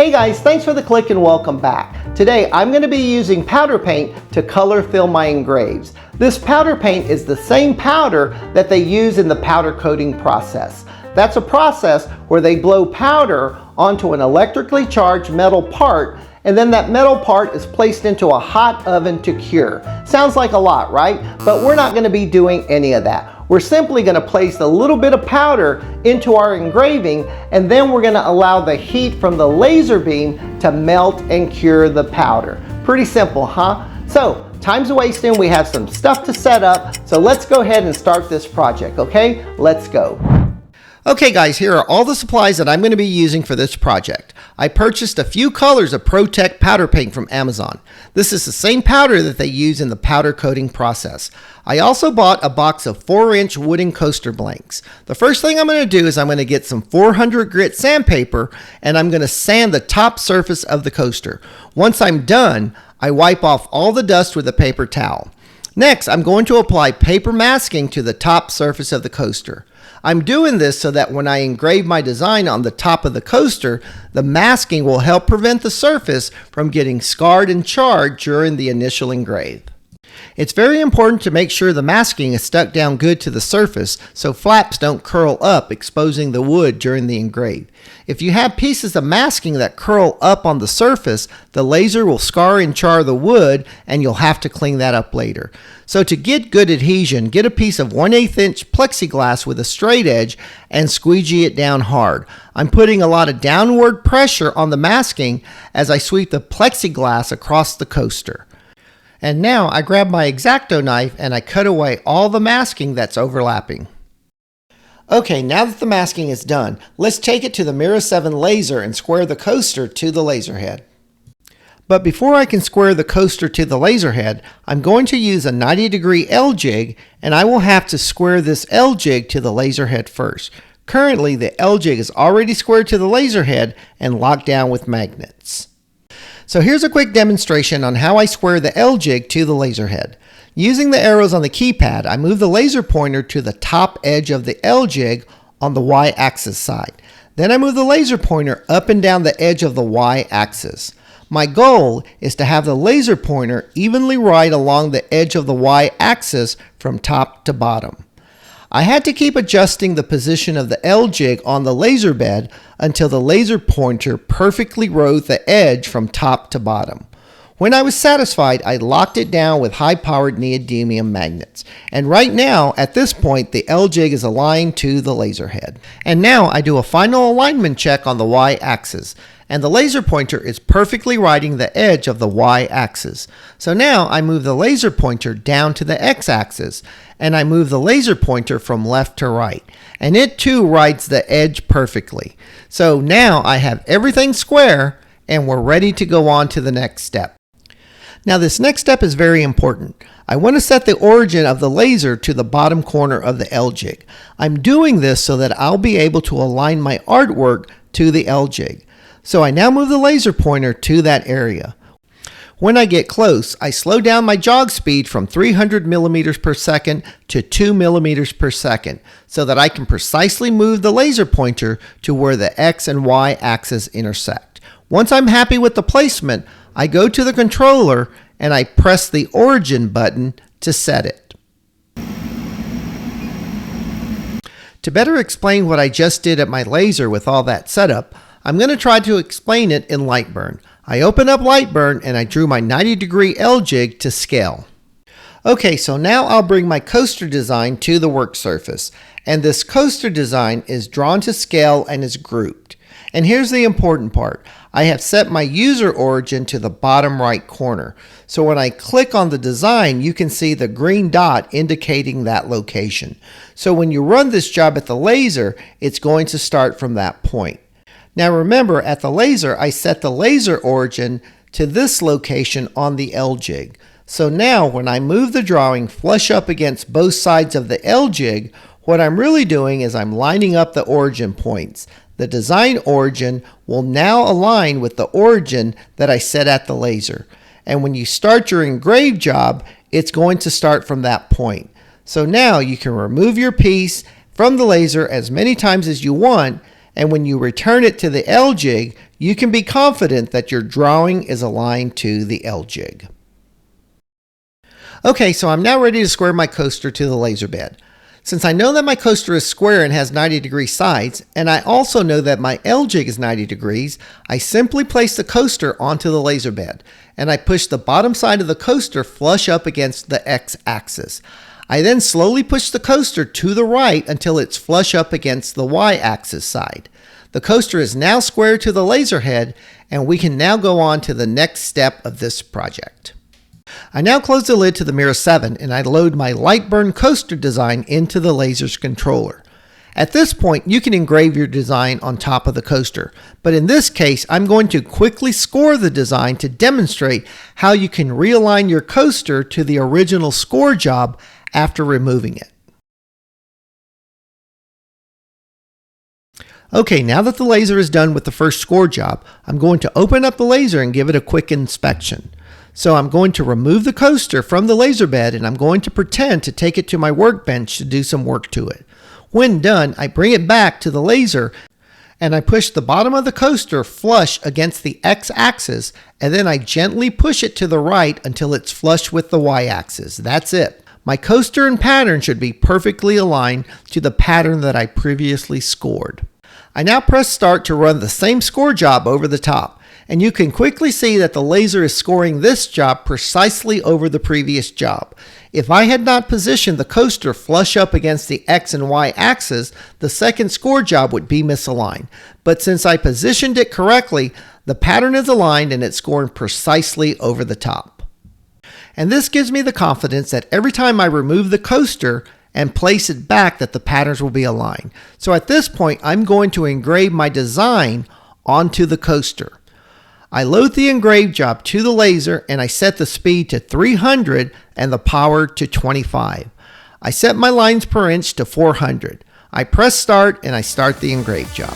Hey guys, thanks for the click and welcome back. Today I'm going to be using powder paint to color fill my engraves. This powder paint is the same powder that they use in the powder coating process. That's a process where they blow powder onto an electrically charged metal part, and then that metal part is placed into a hot oven to cure. Sounds like a lot, right? But we're not going to be doing any of that. We're simply going to place a little bit of powder into our engraving, and then we're going to allow the heat from the laser beam to melt and cure the powder. Pretty simple, huh? So, time's wasting, we have some stuff to set up, so let's go ahead and start this project, okay? Let's go. Okay guys, here are all the supplies that I'm going to be using for this project. I purchased a few colors of ProTech powder paint from Amazon. This is the same powder that they use in the powder coating process. I also bought a box of 4-inch wooden coaster blanks. The first thing I'm going to do is I'm going to get some 400 grit sandpaper and I'm going to sand the top surface of the coaster. Once I'm done, I wipe off all the dust with a paper towel. Next, I'm going to apply paper masking to the top surface of the coaster. I'm doing this so that when I engrave my design on the top of the coaster, the masking will help prevent the surface from getting scarred and charred during the initial engrave. It's very important to make sure the masking is stuck down good to the surface so flaps don't curl up, exposing the wood during the engrave. If you have pieces of masking that curl up on the surface, the laser will scar and char the wood and you'll have to clean that up later. So to get good adhesion, get a piece of 1/8 inch plexiglass with a straight edge and squeegee it down hard. I'm putting a lot of downward pressure on the masking as I sweep the plexiglass across the coaster. And now I grab my X-Acto knife and I cut away all the masking that's overlapping. Okay, now that the masking is done, let's take it to the Mira 7 laser and square the coaster to the laser head. But before I can square the coaster to the laser head, I'm going to use a 90-degree L-jig, and I will have to square this L-jig to the laser head first. Currently, the L-jig is already squared to the laser head and locked down with magnets. So here's a quick demonstration on how I square the L-jig to the laser head. Using the arrows on the keypad, I move the laser pointer to the top edge of the L-jig on the Y-axis side. Then I move the laser pointer up and down the edge of the Y-axis. My goal is to have the laser pointer evenly right along the edge of the Y-axis from top to bottom. I had to keep adjusting the position of the L-jig on the laser bed until the laser pointer perfectly rode the edge from top to bottom. When I was satisfied, I locked it down with high-powered neodymium magnets. And right now, at this point, the L-jig is aligned to the laser head. And now I do a final alignment check on the Y-axis. And the laser pointer is perfectly riding the edge of the Y-axis. So now I move the laser pointer down to the X-axis, and I move the laser pointer from left to right. And it too rides the edge perfectly. So now I have everything square, and we're ready to go on to the next step. Now this next step is very important. I want to set the origin of the laser to the bottom corner of the L-jig. I'm doing this so that I'll be able to align my artwork to the L-jig. So I now move the laser pointer to that area. When I get close, I slow down my jog speed from 300 millimeters per second to 2 millimeters per second so that I can precisely move the laser pointer to where the X and Y axis intersect. Once I'm happy with the placement, I go to the controller and I press the origin button to set it. To better explain what I just did at my laser with all that setup, I'm going to try to explain it in LightBurn. I open up LightBurn and I drew my 90-degree L-jig to scale. Okay, so now I'll bring my coaster design to the work surface. And this coaster design is drawn to scale and is grouped. And here's the important part. I have set my user origin to the bottom right corner. So when I click on the design, you can see the green dot indicating that location. So when you run this job at the laser, it's going to start from that point. Now remember, at the laser, I set the laser origin to this location on the L-jig. So now when I move the drawing flush up against both sides of the L-jig, what I'm really doing is I'm lining up the origin points. The design origin will now align with the origin that I set at the laser. And when you start your engrave job, it's going to start from that point. So now you can remove your piece from the laser as many times as you want, And when you return it to the L-jig, you can be confident that your drawing is aligned to the L-jig. Okay, so I'm now ready to square my coaster to the laser bed. Since I know that my coaster is square and has 90-degree sides, and I also know that my L-jig is 90 degrees, I simply place the coaster onto the laser bed, and I push the bottom side of the coaster flush up against the X-axis. I then slowly push the coaster to the right until it's flush up against the Y-axis side. The coaster is now square to the laser head, and we can now go on to the next step of this project. I now close the lid to the Mira 7 and I load my LightBurn coaster design into the laser's controller. At this point, you can engrave your design on top of the coaster, but in this case, I'm going to quickly score the design to demonstrate how you can realign your coaster to the original score job after removing it. Okay, now that the laser is done with the first score job, I'm going to open up the laser and give it a quick inspection. So I'm going to remove the coaster from the laser bed and I'm going to pretend to take it to my workbench to do some work to it. When done, I bring it back to the laser and I push the bottom of the coaster flush against the X-axis, and then I gently push it to the right until it's flush with the Y-axis. That's it. My coaster and pattern should be perfectly aligned to the pattern that I previously scored. I now press start to run the same score job over the top, and you can quickly see that the laser is scoring this job precisely over the previous job. If I had not positioned the coaster flush up against the X and Y axis, the second score job would be misaligned. But since I positioned it correctly, the pattern is aligned and it's scoring precisely over the top. And this gives me the confidence that every time I remove the coaster and place it back, that the patterns will be aligned. So at this point, I'm going to engrave my design onto the coaster. I load the engrave job to the laser and I set the speed to 300 and the power to 25. I set my lines per inch to 400. I press start and I start the engrave job.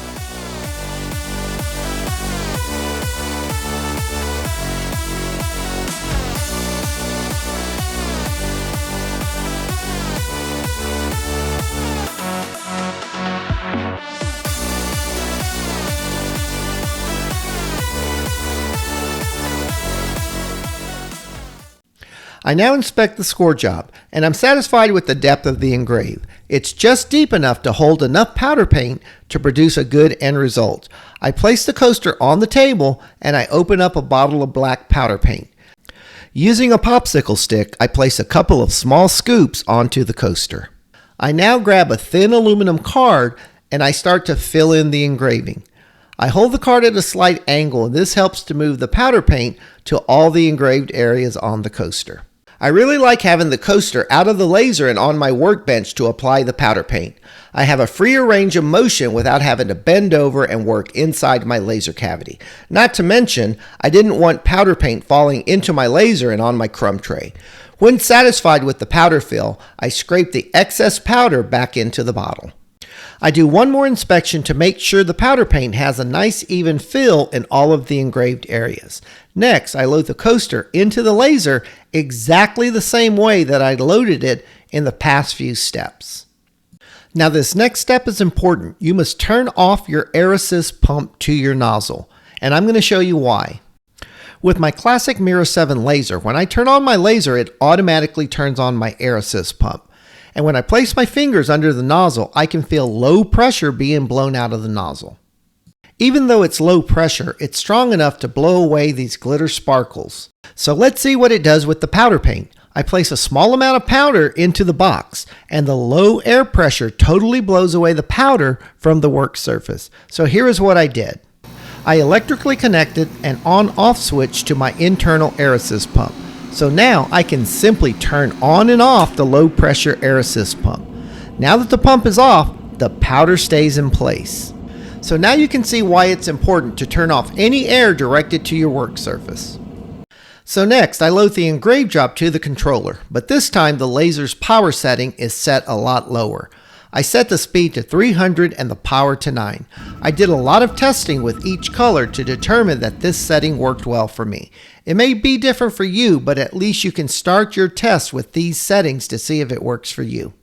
I now inspect the score job, and I'm satisfied with the depth of the engrave. It's just deep enough to hold enough powder paint to produce a good end result. I place the coaster on the table, and I open up a bottle of black powder paint. Using a popsicle stick, I place a couple of small scoops onto the coaster. I now grab a thin aluminum card, and I start to fill in the engraving. I hold the card at a slight angle, and this helps to move the powder paint to all the engraved areas on the coaster. I really like having the coaster out of the laser and on my workbench to apply the powder paint. I have a freer range of motion without having to bend over and work inside my laser cavity. Not to mention, I didn't want powder paint falling into my laser and on my crumb tray. When satisfied with the powder fill, I scrape the excess powder back into the bottle. I do one more inspection to make sure the powder paint has a nice even fill in all of the engraved areas. Next, I load the coaster into the laser exactly the same way that I loaded it in the past few steps. Now this next step is important. You must turn off your air assist pump to your nozzle, and I'm going to show you why. With my classic Mira 7 laser, when I turn on my laser, it automatically turns on my air assist pump. And when I place my fingers under the nozzle, I can feel low pressure being blown out of the nozzle. Even though it's low pressure, it's strong enough to blow away these glitter sparkles. So let's see what it does with the powder paint. I place a small amount of powder into the box, and the low air pressure totally blows away the powder from the work surface. So here is what I did. I electrically connected an on-off switch to my internal air assist pump. So now I can simply turn on and off the low pressure air assist pump. Now that the pump is off, the powder stays in place. So now you can see why it's important to turn off any air directed to your work surface. So next, I load the engrave job to the controller, but this time the laser's power setting is set a lot lower. I set the speed to 300 and the power to 9. I did a lot of testing with each color to determine that this setting worked well for me. It may be different for you, but at least you can start your test with these settings to see if it works for you.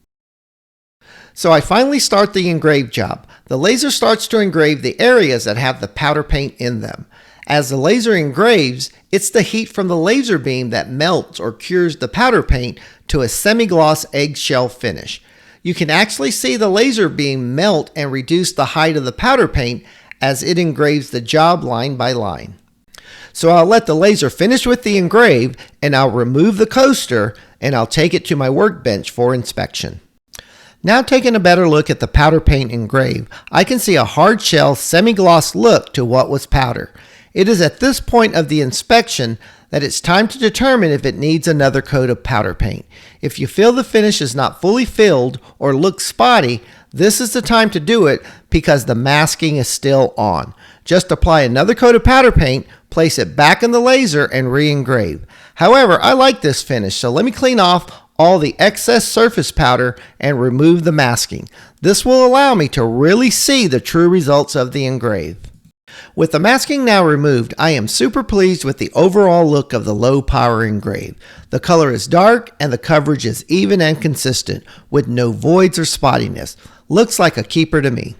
So I finally start the engrave job. The laser starts to engrave the areas that have the powder paint in them. As the laser engraves, it's the heat from the laser beam that melts or cures the powder paint to a semi-gloss eggshell finish. You can actually see the laser beam melt and reduce the height of the powder paint as it engraves the job line by line. So I'll let the laser finish with the engrave, and I'll remove the coaster and I'll take it to my workbench for inspection. Now taking a better look at the powder paint engrave, I can see a hard shell semi-gloss look to what was powder. It is at this point of the inspection that it's time to determine if it needs another coat of powder paint. If you feel the finish is not fully filled or looks spotty, this is the time to do it because the masking is still on. Just apply another coat of powder paint, place it back in the laser, and re-engrave. However, I like this finish, so let me clean off all the excess surface powder and remove the masking. This will allow me to really see the true results of the engrave. With the masking now removed, I am super pleased with the overall look of the low power engrave. The color is dark and the coverage is even and consistent with no voids or spottiness. Looks like a keeper to me.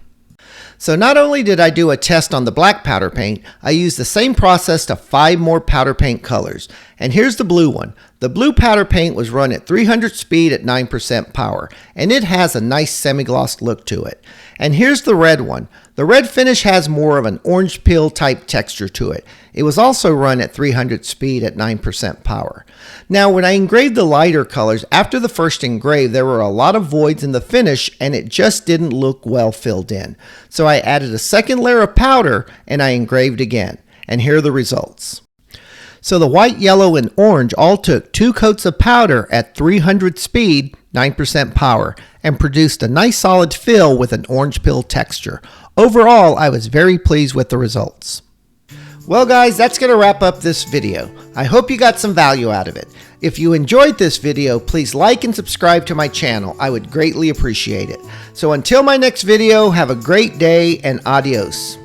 So not only did I do a test on the black powder paint, I used the same process to 5 more powder paint colors. And here's the blue one. The blue powder paint was run at 300 speed at 9% power, and it has a nice semi-gloss look to it. And here's the red one. The red finish has more of an orange peel type texture to it. It was also run at 300 speed at 9% power. Now when I engraved the lighter colors, after the first engrave there were a lot of voids in the finish and it just didn't look well filled in. So I added a second layer of powder and I engraved again. And here are the results. So the white, yellow, and orange all took 2 coats of powder at 300 speed, 9% power, and produced a nice solid fill with an orange peel texture. Overall, I was very pleased with the results. Well guys, that's going to wrap up this video. I hope you got some value out of it. If you enjoyed this video, please like and subscribe to my channel. I would greatly appreciate it. So until my next video, have a great day and adios.